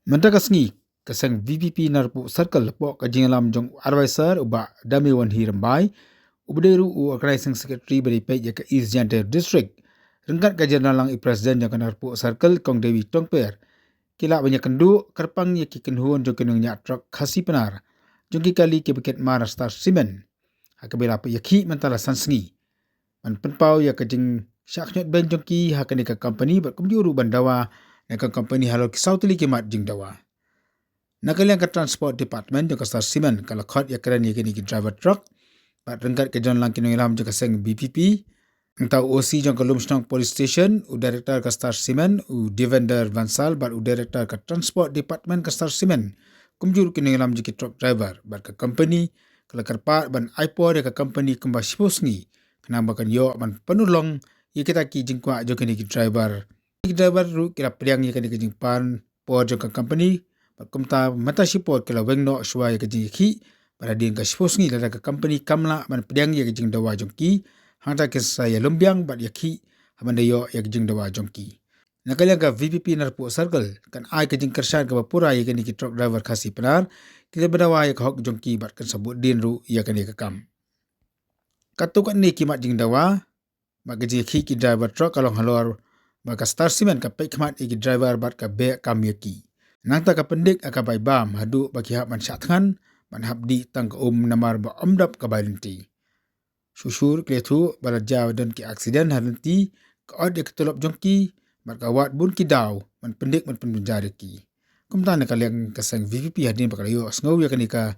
Mentakasngi kasang VPP narpu circle po kajingalam jong advisor uba dami wan hirambai ubderu u organizing secretary beri pe ya ka East Jante district rengkat kajian lang i president yang narpu circle kong Dewi Tongper kila banyak kendu kerpang ya ki kenhuan jong kenung nya truk khasi penar jong ki kali ke buket mar star cement hakabela pe yakhi mentala sansngi man penpau ya kajing syaknyat ben jong ki hakane ka company ber kumjuru bandawa ka company halo ki sautli ki mat jing dawa Nakaliang ka transport department yung kastar simen kalakot ya keren ya kini ki driver truck pat rengkat ke John lang kinong ilam yung kaseng BPP ang tau OC yung kalumstong police station u director kastar simen u Devender Vansal bat u director ka transport department kastar simen kumjur kinong ilam yung ki truck driver bat ka company kalakar pat ban iPod ya ka company kumba sipusngi kenambakan yo ban penulong ya kita ki jingkwa yung kini ki driver ru kila priang ya kini ki jingpan po yung ka company kumta mata sipot kala wengno shwa ya kajing ki para din ka spos ngi la ka company kamla man pedang ya kajing dawa jongki hangta ke saya lumbiang bat yakhi hamanda yo ya kajing dawa jongki nakala ka VPP narpu circle kan ai kajing kersan ka pura ya kani ki truck driver khasi penar kita badawa ya hok jongki bat kan sabut din ru ya kani ka kam katukan ni kimat jing dawa ba kajing ki driver truck kalong halor ba ka star cement ka pe khmat ki driver bat ka be kam yaki Nangta ka pendik akabai bam hadu bagi hak man syatkan man habdi tang namar ba omdap ka balinti. Susur kletu balajaw dan ki aksiden halanti ka od ya ketolop jongki mat ka wat bun ki daw man pendik man penjara ki. Kumtan ka leng kasang VPP hadin bakal yo sngow ya kanika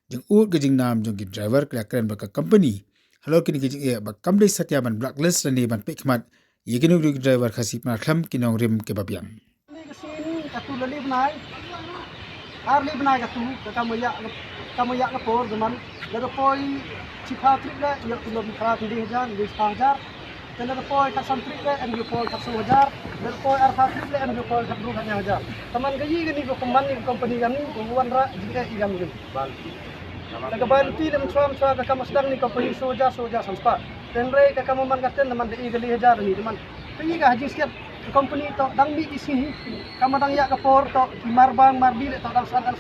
jeng ut ke jing nam jong ki driver klen ba ka company. Halo kini ki jing ba kamdai satya man blacklist dan ban pekmat ye kini driver khasi pan kham kinong rim ke babiang. Katu lali benai, arli benai katu, kamu ya kapor zaman, lalu poi cikha trik le, ya tu lebih keras di hajar, di hajar, dan lalu poi kasam trik le, ambil poi kapsu hajar, lalu poi arha trik le, ambil poi kapsu hajar. Teman gaji gini ko keman ni company kami, kubuan ra jika igam gini. Lalu banti dalam suam kakak sedang ni company soja samspa. Dan rei kakak man katen teman di gali hajar ni teman. Pergi ke haji siap company to dang mi isi kamu dang ya kapor to marbang marbil to dang sadang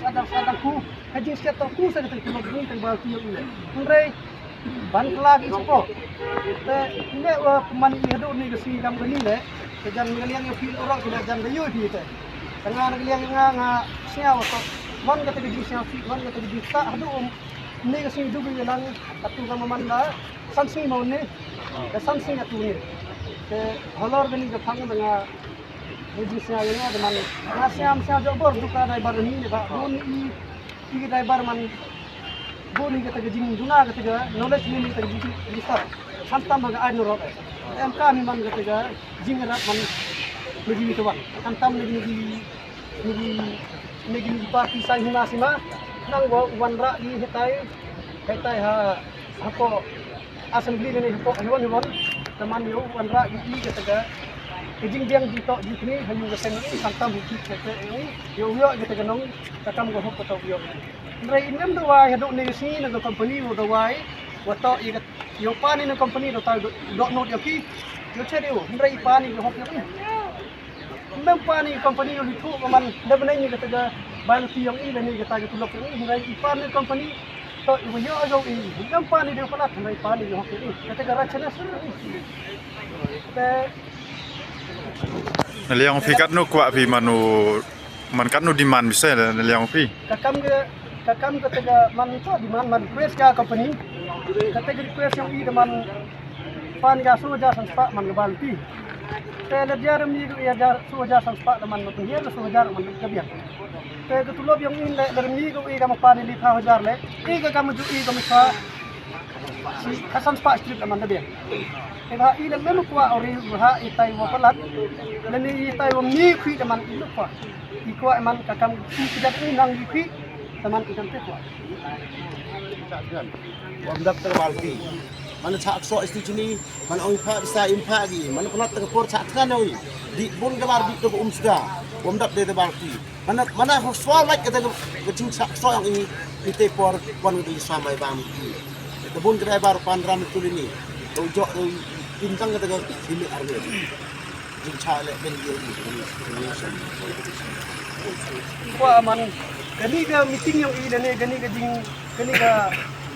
ku haji siap to ku sa tu ni tang bal tiyo ni ndrei ban lagi sepo te ne wa man i hadu ni gesi kam gani le te jan ngaliang yo fil orang tidak jan dayo di te tengah ngaliang nga siaw to man kata di siaw fi man kata di ta hadu ni gesi dubi lang atu kam man da sansi mau ni sansi atu ni ke holor gani ke phang dengan registrasi ini dengan siam jobor duka driver ini ba bun i driver man bun ni kata jing duna kata knowledge ni kata jing register santam baga ai norok mk mi man kata jing rat man lagi to ban santam lagi parti sai hina sima nang go wanra di hetai ha ako assembly ni ko hewan teman yo wanra gi kata kejing diang di tok di sini hayu ke sini santam bukit kata ini yo kata nong takam go hok to yo ndrai ingam do wai haduk ni sini na company do wai wato yo pani na company do ta do not yo ki yo chede yo ndrai pani go hok yo ndam pani company yo litu man da benai ni kata ban ti yang ini ni kata tulok ni ndrai pani company to yo ajo ini ndam pani do pala ndrai pani yo hok yo kata gara chana Naliang fikat no kwa pi manu man kat no demand bisa naliang pi kakam ke tega man to demand man request ka company kata request yang i man pan ga soja samspa man gebal pi te le jaram ni ya jar soja samspa man no hier so jar man kebiak te ketulob yang in le dermi go i ga pan li 5000 le i ga kam ju i ga miswa kasan spa strip man da biak Eba ilang memo kwa ori ha itai wa palat leni itai wa mi kwi teman ilu kwa ikwa eman kakam tidak inang kwi teman ikan te kwa wamdak terbalki mana chak so isti chini mana ong pha isa impa gi mana penat terpor chak kan oi di bun gabar di to umsda wamdak de terbalki mana swal like kata gecing chak so yang ini ite por pon di samai bam di bun driver pandram tulini ojo bintang kata ini army jin chale ben dia Wah aman. Gani ke meeting yang ini dan gani ke jing gani ke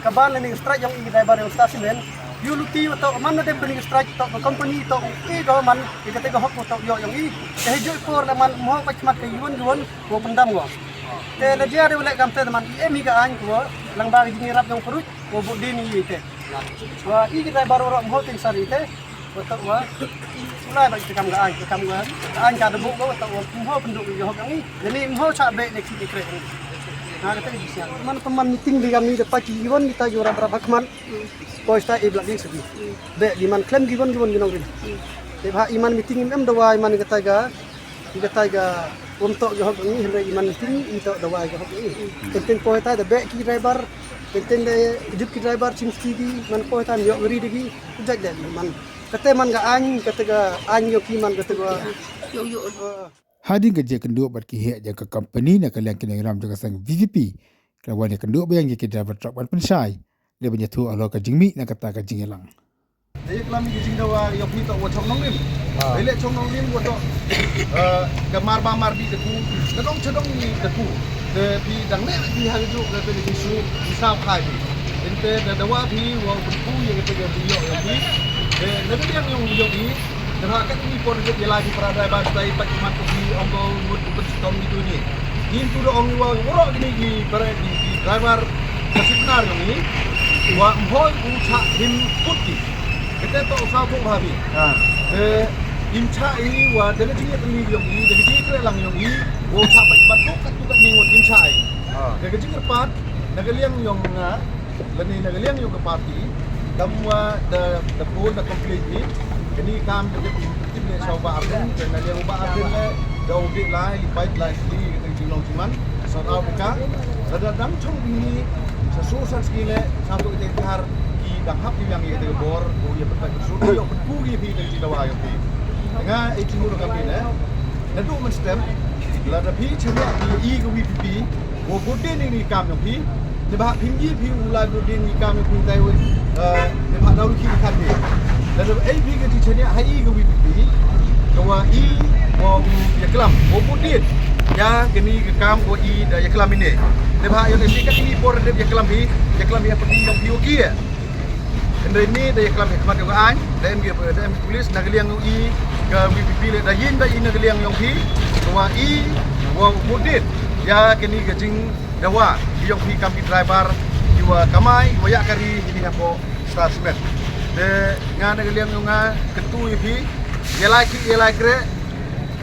kaban ni strike yang ini driver yang stasiun men. You luti atau mana dem bani strike atau company atau government kita tega hok atau yo yang ini. Kehijo por laman mau pacmat ke yuan ko pendam go. Te la jare wala kam te man emi ka an ko lang bagi jing rap yang perut ko bodin ni te. Wah ini driver orang mau ting sari te. Atau wah mulai bagi kam ga an ka debu go atau mau penduk yo hok yang ini. Jadi mau cabe nek si kre. Nah, kata bisa. Teman-teman meeting di kami dapat giwan kita juara berapa keman. Poista iblak di segi. Be iman klaim giwan ginong rin. Debha iman meeting im dawa iman kata ga untuk johok ini hendak iman meeting itu dawa johok ini. Tenten poista da be ki driver tenten de hidup ki driver cimski di man poista yo ngeri degi ujak dan man. Kata man ga an yo ki man kata ga yo Hading kerja kendua berkihak jaga company nak kalian kena ram jaga sang VVP. Kawan yang kendua bayang jaga driver truck ban pensai. Dia banyak tu Allah ka jingmi nak kata ka jingelang. Jadi kelam jing dawa yo pi to wo chong nong lim. Bele chong nong lim wo to gamar bamar bi deku. Chedong ni deku. De pi dang ne pi ha ju ga te di su sa khai bi. Ente da dawa pi wo bu ye ke te bi yo pi. Nabi yang yo bi Terhakat ini pun dia lagi perada bahasa ipat cuma tu di onggol mud berstom itu ni. Ini tu dah onggol orang ini di driver sebenar ini. Wah mohon ucap him putih. Kita tak usah pun habis. Imca ini wah dari sini terlihat yang ini dari sini kerelang yang ini. Wah ucap batu kat tu kat ni wah imca ini. Dari sini kepat nagaliang yang lani nagaliang yang kepati. Kamu the board the complete ni. Ini kam kita ni coba arden dan dia ubah arden le dah udik lah lipat lah sini kita jilong cuman South Africa ada dam chung ini sesuatu sekali satu kita har di dahap yang kita bor dia berkat sesuatu yang berkugi pi dari dawa yang pi dengan itu mula kami le nadu menstem lada pi ceria di ke VPP wo bodin ini kam yang pi lebah pinggir pi ulai bodin ini kam yang pi tahu lebah daun kiri kan dia lalu AP ke cicanya hai ke VPP kawa I wa yaklam wa pudit ya geni ke kam ko I da yaklam ini lebah yang MP kan ini por de yaklam hi yang pergi yang bioki ya kendai ini da yaklam hikmat ke an da MG da MG polis nagaliang I ke VPP le da yin da I nagaliang yang hi kawa I wa pudit ya geni ke jing dawa yang hi kam driver jiwa kamai wa yakari ini hapo statement de ngana galiang nga ketu ipi yelai kre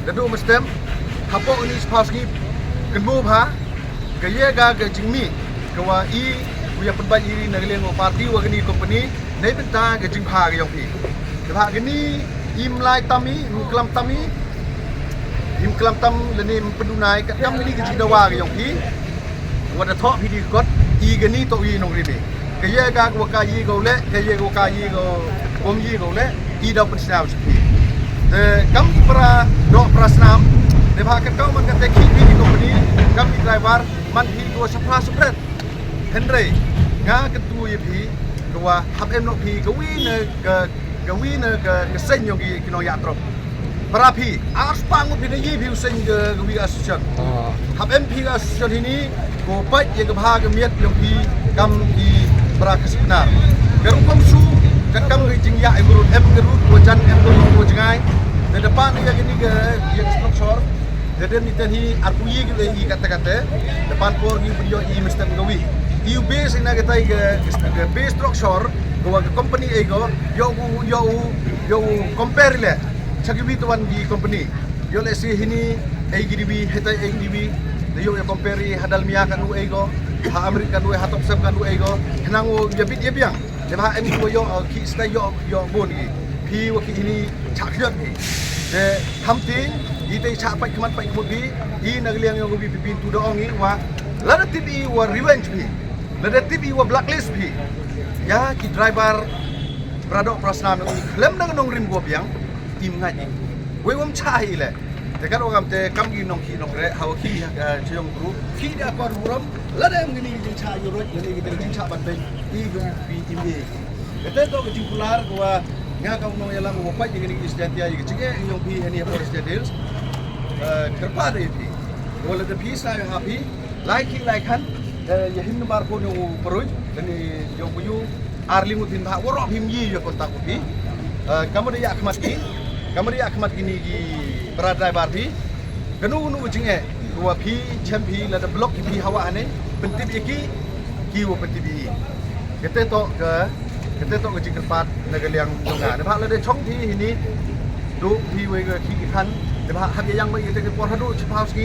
dadu mestem hapo ini spaski kenbu bha gaye ga jingmi kawa I buya penban iri nagaliang parti wa gani company nei benta ga jing bha ga yopi de bha gani imlai tami klam tam leni pendunai ka tam ni ga dawa ga yopi wa da tho pi di got I gani to I nong ribe kaya ga waka yi go le kaya waka yi go om yi go le I da persnam sepi de kam pra do prasnam de bha ka kau man ka te ki di company kam driver man hi go sapra sepret henry nga ka tu yi pi ko wa hab em no pi ka wi ne ka sen yo gi kino ya trop para pi as pang pi de yi pi sen ga wi association hab em pi association ini ko pat ye ga bha ga miet yo pi kam di Berakas benar. Kerung komsu, kakam jing ya emurut wajan wajangai. Di depan dia gini ke yang struktur. Jadi ni tadi arpuyi ke I kata-kata. Depan por ni beliau I mesti mengawi. I base ina kita ke base struktur. Gua ke company ego, yo compare le. Cagibi tuan di company. Yo lesi ini gini hetai gini. Yo compare hadal mia kan ego. Ha Amerika dua hatop sab kan dua ego henang wo jabit ye biang de ha em ko yo ki sta yo bon gi pi wo ki ini chak hyot ni de hamting I te chak pai kmat pai kmut bi I nagliang yo bi pin tu do ngi wa la da tibi wa revenge bi la da tibi wa blacklist bi ya ki driver brado prasnam ni lem nang nong rim go biang tim ngai we wom chai le te kan ogam te kam gi nong ki nong re ha ki chong group ki da par muram ladang gini jing cha yo rot gini kita jing cha ban ben I go bi timbe kata to jing pular gua nga ka no yalang wo pat gini istiatia yi jing e yong bi hani for details kerpa de bi wala the peace na happy like han ya hin bar ko no peruj dan yo buyu arli mutin ba woro him yi yo kontak ko pi kamari akhmat gini gi berada bar pi kanu nu jinge wa pi champi la da block pi hawa ane pentib ki wo pentib yi kete to ke jingkat nagaliang donga ne ba la de chong pi hini du pi we ga ki kan ne ba hak yang ba yete ke por hadu chpauski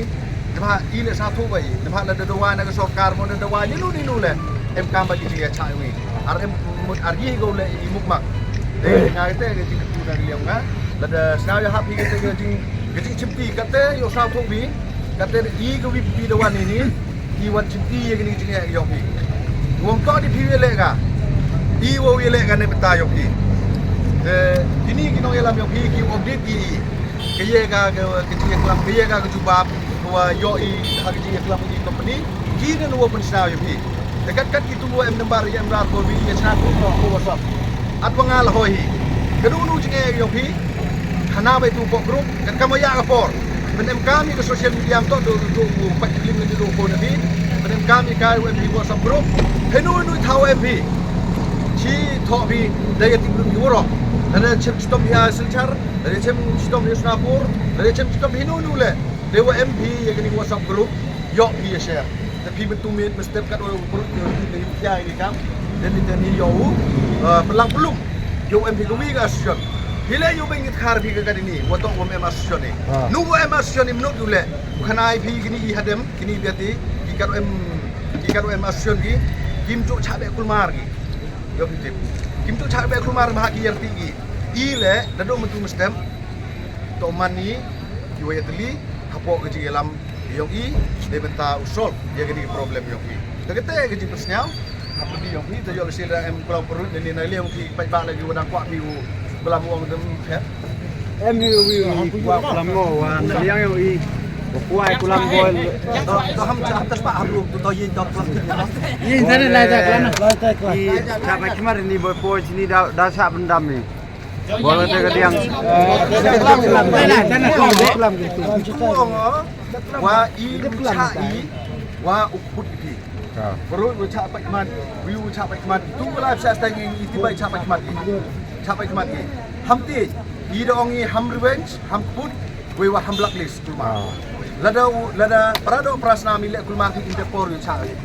ne ba ile sa thu bai ne ba la de wa na ga sokar mo de wa ni nu le em kam ba ji ya chai wi ar em mut ar yi go le i mukmak de nga te ke jingkat tu nagaliang ga la de sa ya happy ke jing chimpi kate yo sa thu bi kate i go wi pi de wa ni i wan chimpi ye ni jing ya yo pi wong ko di pi le ga i wo ye le ga ne ta yo pi ini kita ngelam yang ki update ki kaya ga kelam kaya ga jubab wa yo I hak ji kelam di company ki ne no open sa yo pi dekat kat itu wo em nambar yang rar ko bi ya sana ko WhatsApp at pangal hoi kedu nu jinge yo pi khana ba tu ko group kat kamaya ga por menem kami ke social media to do pat link ni do ko nabi menem kami ka MP WhatsApp group henu nu thau MP chi tho bi daya ting bi woro ada cem stop ya Silchar, ada cem stop ya Sunapur, ada cem stop Hinu le. Dewa MP yang ini WhatsApp group, yok dia share. Tapi bentuk mesti kat orang perut ni dia ini kan. Dan ini yo pelang pelum. Yo MP kami ke asosiasi. Bila yo bingit khar bi ke ini, watok om em asosiasi ni. Nu em asosiasi ni menurut dule. Bukan IP gini hadem, gini biati. Jika em asosiasi ni, kim cuk cabe kulmar gi. Yo pitip. Kim tu cak baik rumah bahagi yang tinggi. Ile dadu mentu mestem. To mani kiwaya teli hapok ke dalam yong I de benta usol dia gini problem yong I. Tegete ke persnyau apa di yong I tajol sila em pulau perut dan ni nali yong I baik bak lagi wadang kuat piu belam uang dem ya. Em hiểu qua làm ngô và liang hiểu y qua làm gol To ham atas pak ham lu to yin to kelas kita. ini sana lai tak lana sampai kemarin ni boy boy sini dah sak pendam ni boleh te kediang kelam gitu wa I cha I wa ukut pi. Perut wa cha pak man, wiu cha pak man. Tu la sa sta ngi tibai cha pak man. Cha pak man. Hamti I dong I ham revenge, ham put, we wa ham blacklist kulma. Lada parado prasna mile kulma ki interpor yu cha I.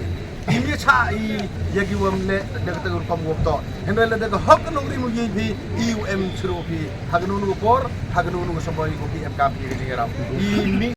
Ini cha I yagi wam le de tegur kom wokto. Hendo le de hok no rimu yi bi IUM churu pi. Hagnu nu por, hagnu nu sambai ko pi MK pi ri ram. I mi